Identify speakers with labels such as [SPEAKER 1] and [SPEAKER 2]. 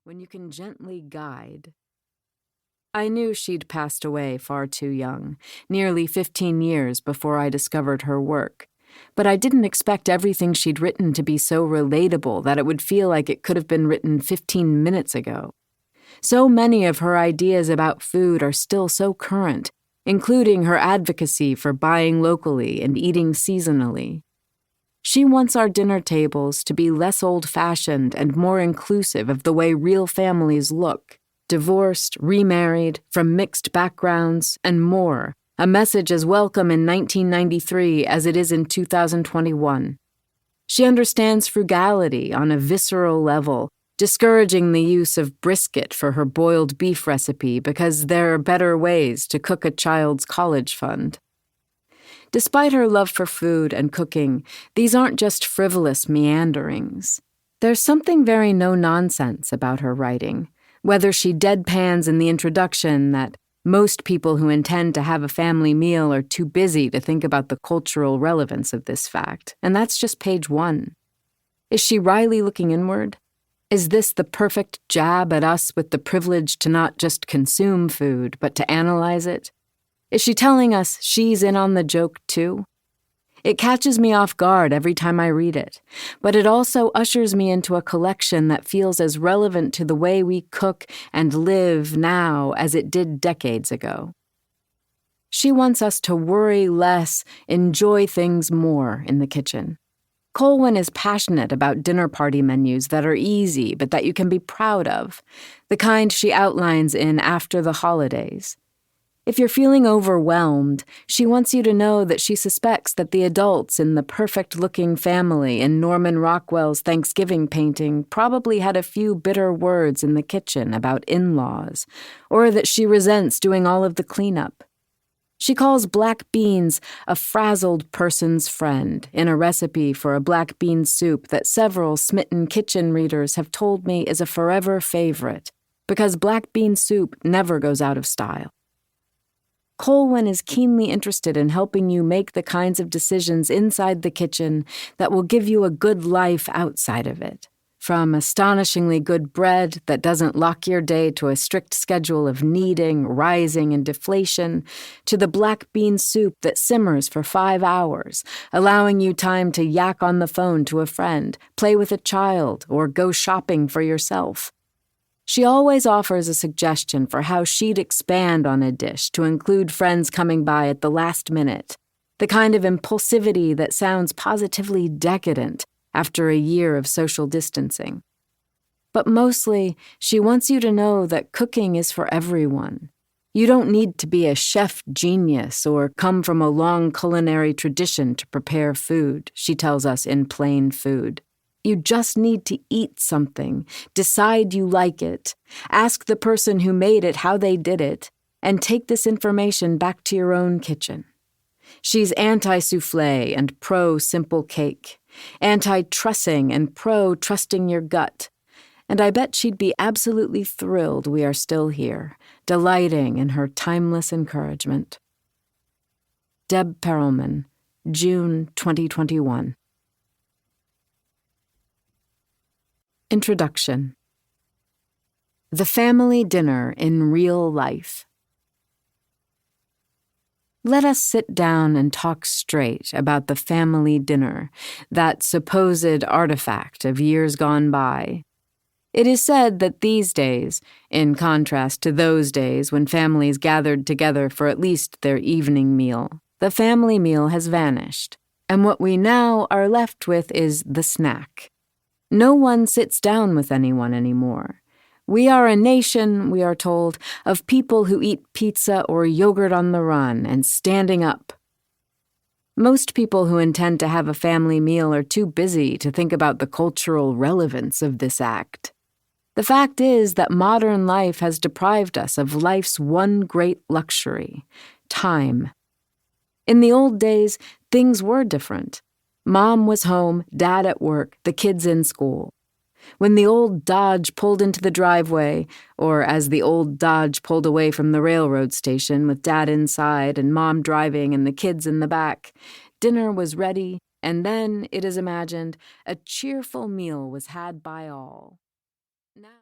[SPEAKER 1] when you can gently guide. I knew she'd passed away far too young, nearly 15 years before I discovered her work, but I didn't expect everything she'd written to be so relatable that it would feel like it could have been written 15 minutes ago. So many of her ideas about food are still so current, including her advocacy for buying locally and eating seasonally. She wants our dinner tables to be less old-fashioned and more inclusive of the way real families look, divorced, remarried, from mixed backgrounds, and more, a message as welcome in 1993 as it is in 2021. She understands frugality on a visceral level, discouraging the use of brisket for her boiled beef recipe because there are better ways to cook a child's college fund. Despite her love for food and cooking, these aren't just frivolous meanderings. There's something very no-nonsense about her writing, whether she deadpans in the introduction that most people who intend to have a family meal are too busy to think about the cultural relevance of this fact, and that's just page 1. Is she wryly looking inward? Is this the perfect jab at us with the privilege to not just consume food, but to analyze it? Is she telling us she's in on the joke too? It catches me off guard every time I read it, but it also ushers me into a collection that feels as relevant to the way we cook and live now as it did decades ago. She wants us to worry less, enjoy things more in the kitchen. Colwin is passionate about dinner party menus that are easy but that you can be proud of, the kind she outlines in After the Holidays. If you're feeling overwhelmed, she wants you to know that she suspects that the adults in the perfect-looking family in Norman Rockwell's Thanksgiving painting probably had a few bitter words in the kitchen about in-laws, or that she resents doing all of the cleanup. She calls black beans a frazzled person's friend in a recipe for a black bean soup that several Smitten kitchen readers have told me is a forever favorite, because black bean soup never goes out of style. Colwin is keenly interested in helping you make the kinds of decisions inside the kitchen that will give you a good life outside of it. From astonishingly good bread that doesn't lock your day to a strict schedule of kneading, rising, and deflation, to the black bean soup that simmers for 5 hours, allowing you time to yak on the phone to a friend, play with a child, or go shopping for yourself. She always offers a suggestion for how she'd expand on a dish to include friends coming by at the last minute, the kind of impulsivity that sounds positively decadent after a year of social distancing. But mostly, she wants you to know that cooking is for everyone. You don't need to be a chef genius or come from a long culinary tradition to prepare food, she tells us in Plain Food. You just need to eat something, decide you like it, ask the person who made it how they did it, and take this information back to your own kitchen. She's anti-soufflé and pro-simple cake, anti-trussing and pro-trusting your gut, and I bet she'd be absolutely thrilled we are still here, delighting in her timeless encouragement. Deb Perelman, June 2021. Introduction. The Family Dinner in Real Life. Let us sit down and talk straight about the family dinner, that supposed artifact of years gone by. It is said that these days, in contrast to those days when families gathered together for at least their evening meal, the family meal has vanished, and what we now are left with is the snack. No one sits down with anyone anymore. We are a nation, we are told, of people who eat pizza or yogurt on the run and standing up. Most people who intend to have a family meal are too busy to think about the cultural relevance of this act. The fact is that modern life has deprived us of life's one great luxury, time. In the old days, things were different. Mom was home, Dad at work, the kids in school. When the old Dodge pulled into the driveway, or as the old Dodge pulled away from the railroad station with Dad inside and Mom driving and the kids in the back, dinner was ready, and then, it is imagined, a cheerful meal was had by all. Now